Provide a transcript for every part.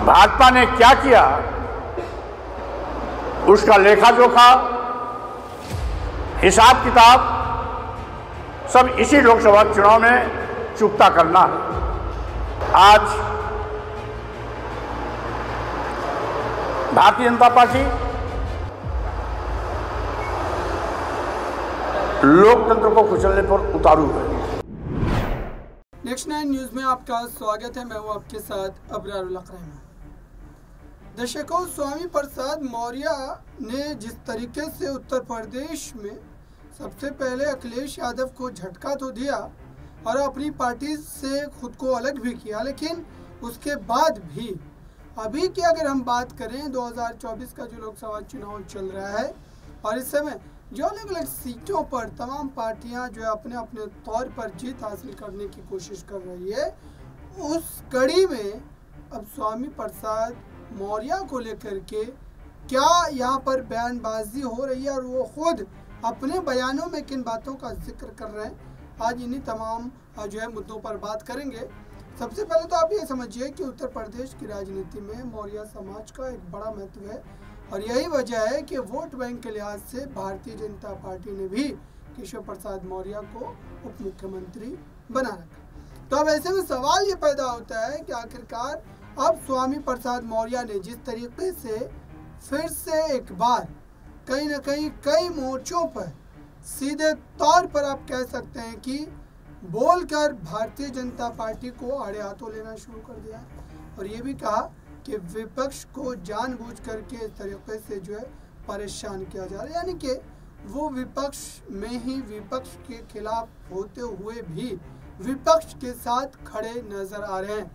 भाजपा ने क्या किया उसका लेखा जोखा, हिसाब किताब सब इसी लोकसभा चुनाव में चुकता करना है। आज भारतीय जनता पार्टी लोकतंत्र को कुचलने पर उतारू है। नेक्स्ट 9 न्यूज़ में आपका स्वागत है। मैं हूं आपके साथ अबरार उल अकरम। दर्शकों, स्वामी प्रसाद मौर्य ने जिस तरीके से उत्तर प्रदेश में सबसे पहले अखिलेश यादव को झटका तो दिया और अपनी पार्टी से खुद को अलग भी किया, लेकिन उसके बाद भी अभी की अगर हम बात करें 2024 का जो लोकसभा चुनाव चल रहा है और इस समय जो अलग अलग सीटों पर तमाम पार्टियां जो है अपने अपने तौर पर जीत हासिल करने की कोशिश कर रही है, उस कड़ी में अब स्वामी प्रसाद मौर्य को लेकर के क्या यहाँ पर बयानबाजी हो रही है और वो खुद अपने बयानों में किन बातों का जिक्र कर रहे हैं, आज इन्हीं तमाम जो है मुद्दों पर बात करेंगे। सबसे पहले तो आप ये समझिए कि उत्तर प्रदेश की राजनीति में मौर्य समाज का एक बड़ा महत्व है और यही वजह है कि वोट बैंक के लिहाज से भारतीय जनता पार्टी ने भी केशव प्रसाद मौर्य को उप मुख्यमंत्री बना रखा। तो अब ऐसे में सवाल ये पैदा होता है कि आखिरकार अब स्वामी प्रसाद मौर्य ने जिस तरीके से फिर से एक बार कहीं ना कहीं कई मोर्चों पर सीधे तौर पर आप कह सकते हैं कि बोलकर भारतीय जनता पार्टी को आड़े हाथों लेना शुरू कर दिया और ये भी कहा कि विपक्ष को जानबूझ करके इस तरीके से जो है परेशान किया जा रहा है, यानी कि वो विपक्ष में ही विपक्ष के खिलाफ होते हुए भी विपक्ष के साथ खड़े नजर आ रहे हैं।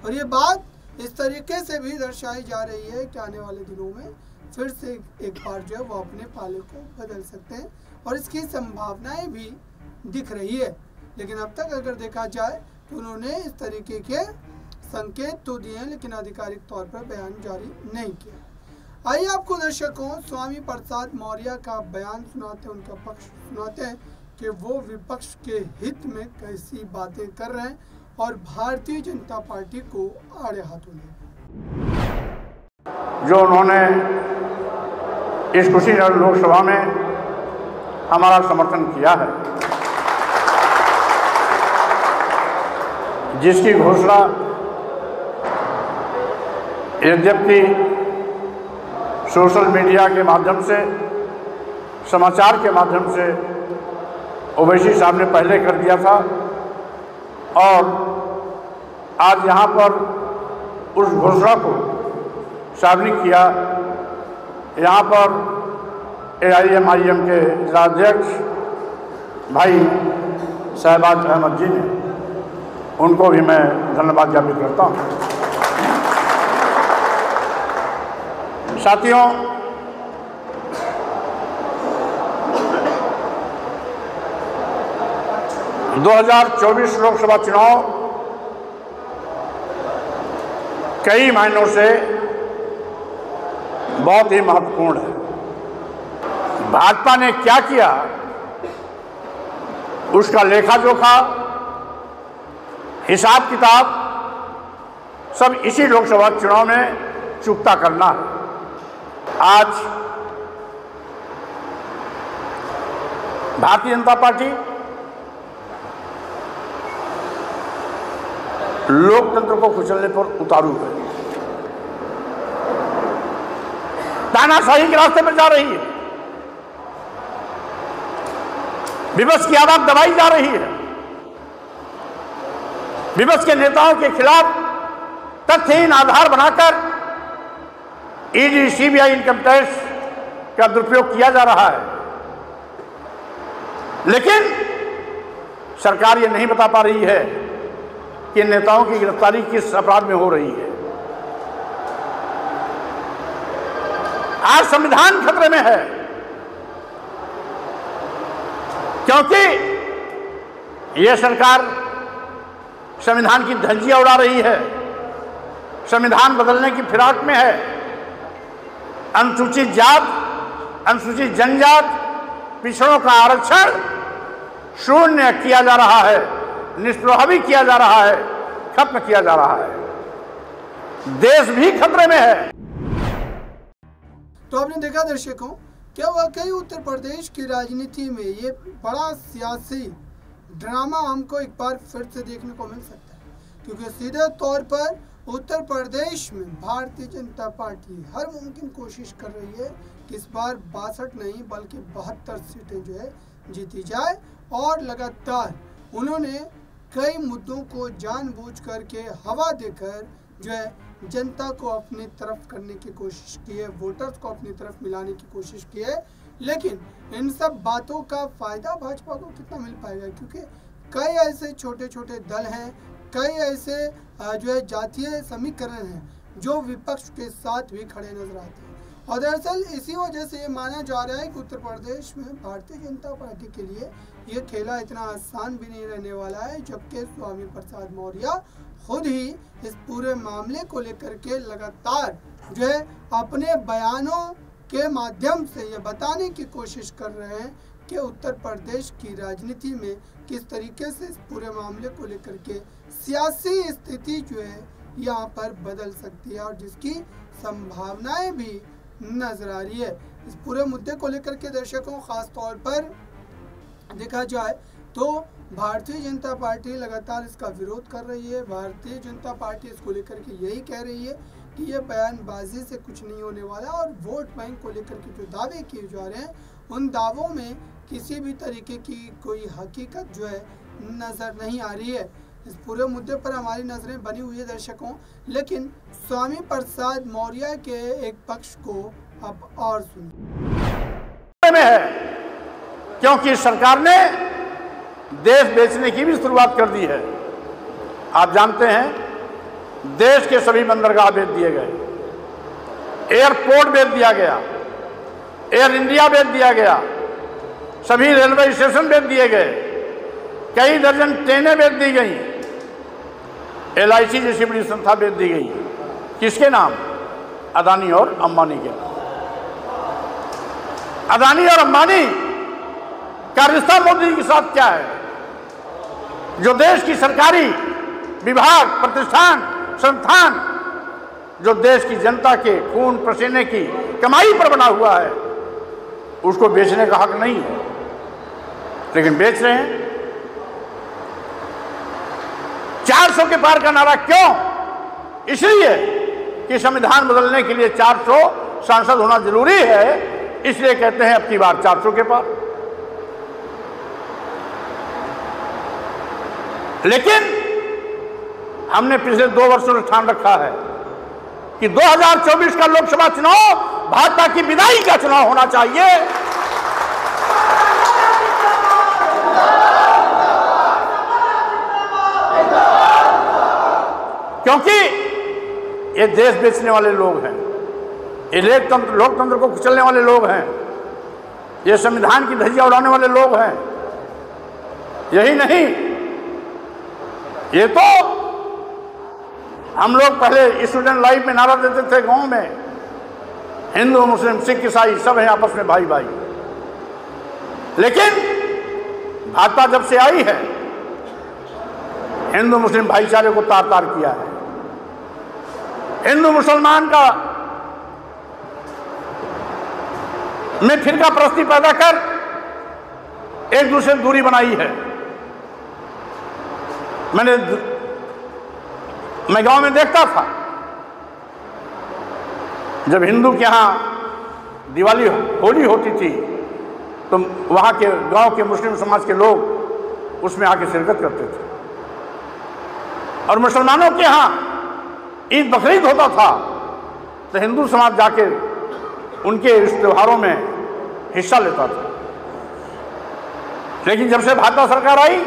और ये बात इस तरीके से भी दर्शाई जा रही है कि आने वाले दिनों में फिर से एक बार जो है वो अपने पाले को बदल सकते हैं और इसकी संभावनाएं भी दिख रही है। लेकिन अब तक अगर देखा जाए तो उन्होंने इस तरीके के संकेत तो दिए हैं, लेकिन आधिकारिक तौर पर बयान जारी नहीं किया। आइए आपको दर्शकों स्वामी प्रसाद मौर्य का बयान सुनाते हैं, उनका पक्ष सुनाते हैं कि वो विपक्ष के हित में कैसी बातें कर रहे हैं और भारतीय जनता पार्टी को आड़े हाथों ले जो उन्होंने इस कुशीनगर लोकसभा में हमारा समर्थन किया है, जिसकी घोषणा यद्यपि सोशल मीडिया के माध्यम से, समाचार के माध्यम से ओवैसी साहब ने पहले कर दिया था और आज यहाँ पर उस घोषणा को सार्वजनिक किया। यहाँ पर AIMIM के जिलाध्यक्ष भाई शहबाज अहमद जी ने, उनको भी मैं धन्यवाद ज्ञापित करता हूँ। साथियों, दो 2024 लोकसभा चुनाव कई मायनों से बहुत ही महत्वपूर्ण है। भाजपा ने क्या किया उसका लेखा जोखा, हिसाब किताब सब इसी लोकसभा चुनाव में चुकता करना है। आज भारतीय जनता पार्टी लोकतंत्र को कुचलने पर उतारू है, तानाशाही के रास्ते पर जा रही है, विपक्ष की आवाज दबाई जा रही है, विपक्ष के नेताओं के खिलाफ तथ्यहीन आधार बनाकर ED, CBI, इनकम टैक्स का दुरुपयोग किया जा रहा है। लेकिन सरकार ये नहीं बता पा रही है कि नेताओं की गिरफ्तारी किस अपराध में हो रही है। आज संविधान खतरे में है, क्योंकि यह सरकार संविधान की धज्जियां उड़ा रही है, संविधान बदलने की फिराक में है। अनुसूचित जात, अनुसूचित जनजात, पिछड़ों का आरक्षण शून्य किया जा रहा है, निष्प्रभावी किया जा रहा है, खत्म किया जा रहा है। देश भी खतरे में है। तो आपने देखा दर्शकों, क्या वाकई उत्तर प्रदेश की राजनीति में ये बड़ा सियासी ड्रामा हमको एक बार फिर से देखने को मिल सकता है, क्योंकि सीधे तौर पर उत्तर प्रदेश में भारतीय जनता पार्टी हर मुमकिन कोशिश कर रही है कि इस बार 62 नहीं बल्कि 72 सीटें जो है जीती जाए, और लगातार उन्होंने कई मुद्दों को जानबूझ करके हवा देकर जो है जनता को अपनी तरफ करने की कोशिश की है, वोटर्स को अपनी तरफ मिलाने की कोशिश की है। लेकिन इन सब बातों का फ़ायदा भाजपा को कितना मिल पाएगा, क्योंकि कई ऐसे छोटे छोटे दल हैं, कई ऐसे जो है जातीय समीकरण हैं जो विपक्ष के साथ भी खड़े नजर आते हैं। और दरअसल इसी वजह से ये माना जा रहा है कि उत्तर प्रदेश में भारतीय जनता पार्टी के लिए ये खेला इतना आसान भी नहीं रहने वाला है, जबकि स्वामी प्रसाद मौर्य खुद ही इस पूरे मामले को लेकर के लगातार जो है अपने बयानों के माध्यम से ये बताने की कोशिश कर रहे हैं कि उत्तर प्रदेश की राजनीति में किस तरीके से इस पूरे मामले को लेकर के सियासी स्थिति जो है यहाँ पर बदल सकती है, और जिसकी संभावनाएं भी नजर आ रही है। इस पूरे मुद्दे को लेकर के दर्शकों, खास तौर पर देखा जाए तो भारतीय जनता पार्टी लगातार इसका विरोध कर रही है। भारतीय जनता पार्टी इसको लेकर के यही कह रही है कि ये बयानबाजी से कुछ नहीं होने वाला, और वोट बैंक को लेकर के जो दावे किए जा रहे हैं उन दावों में किसी भी तरीके की कोई हकीकत जो है नज़र नहीं आ रही है। इस पूरे मुद्दे पर हमारी नज़रें बनी हुई है दर्शकों, लेकिन स्वामी प्रसाद मौर्य के एक पक्ष को अब और सुनिए। में है क्योंकि सरकार ने देश बेचने की भी शुरुआत कर दी है। आप जानते हैं देश के सभी बंदरगाह बेच दिए गए, एयरपोर्ट बेच दिया गया, एयर इंडिया बेच दिया गया, सभी रेलवे स्टेशन बेच दिए गए, कई दर्जन ट्रेनें बेच दी गई, LIC जैसी बड़ी संस्था बेच दी गई। किसके नाम? अदानी और अंबानी के नाम। अदानी और अंबानी का रिश्ता मोदी के साथ क्या है? जो देश की सरकारी विभाग, प्रतिष्ठान, संस्थान जो देश की जनता के खून पसीने की कमाई पर बना हुआ है, उसको बेचने का हक नहीं है, लेकिन बेच रहे हैं। 400 के पार का नारा क्यों? इसलिए कि संविधान बदलने के लिए 400 सांसद होना जरूरी है, इसलिए कहते हैं अब की बार 400 के पार। लेकिन हमने पिछले 2 वर्षों से ठान रखा है कि 2024 का लोकसभा चुनाव भाजपा की विदाई का चुनाव होना चाहिए। क्योंकि ये देश बेचने वाले लोग हैं, ये लोकतंत्र को कुचलने वाले लोग हैं, ये संविधान की धज्जियां उड़ाने वाले लोग हैं। यही नहीं, ये तो हम लोग पहले स्टूडेंट लाइफ में नारा देते थे गांव में, हिंदू मुस्लिम सिख ईसाई सब हैं आपस में भाई भाई। लेकिन भाजपा जब से आई है, हिंदू मुस्लिम भाईचारे को तार तार किया है। हिंदू मुसलमान का में फिरका परस्ती पैदा कर एक दूसरे से दूरी बनाई है। मैं गांव में देखता था, जब हिंदू के यहाँ दिवाली होली होती थी तो वहाँ के गांव के मुस्लिम समाज के लोग उसमें आके शिरकत करते थे, और मुसलमानों के यहाँ ईद बकरीद होता था तो हिंदू समाज जाके उनके इस त्योहारों में हिस्सा लेता था। लेकिन जब से भाजपा सरकार आई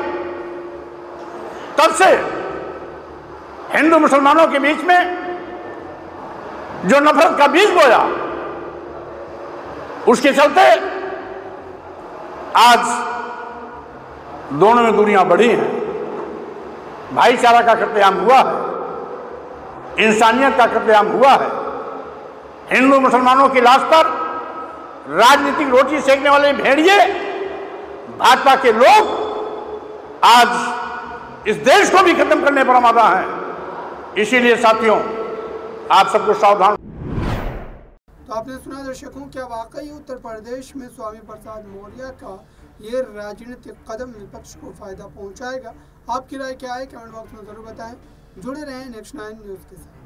तब से हिंदू मुसलमानों के बीच में जो नफरत का बीज बोया, उसके चलते आज दोनों में दूरियां बढ़ी हैं, भाईचारा का कत्लेआम हुआ है, इंसानियत का कत्लेआम हुआ है। हिंदू मुसलमानों की लाश पर राजनीतिक रोटी सेकने वाले भेड़िए भाजपा के लोग आज इस देश को भी खत्म करने पर आमादा हैं। इसीलिए साथियों, आप सबको सावधान। तो आपने सुना दर्शकों, क्या वाकई उत्तर प्रदेश में स्वामी प्रसाद मौर्य का ये राजनीतिक कदम विपक्ष को फायदा पहुंचाएगा? आपकी राय क्या है? कमेंट बॉक्स में जरूर बताएं। जुड़े रहें नेक्स्ट 9 न्यूज़ के साथ।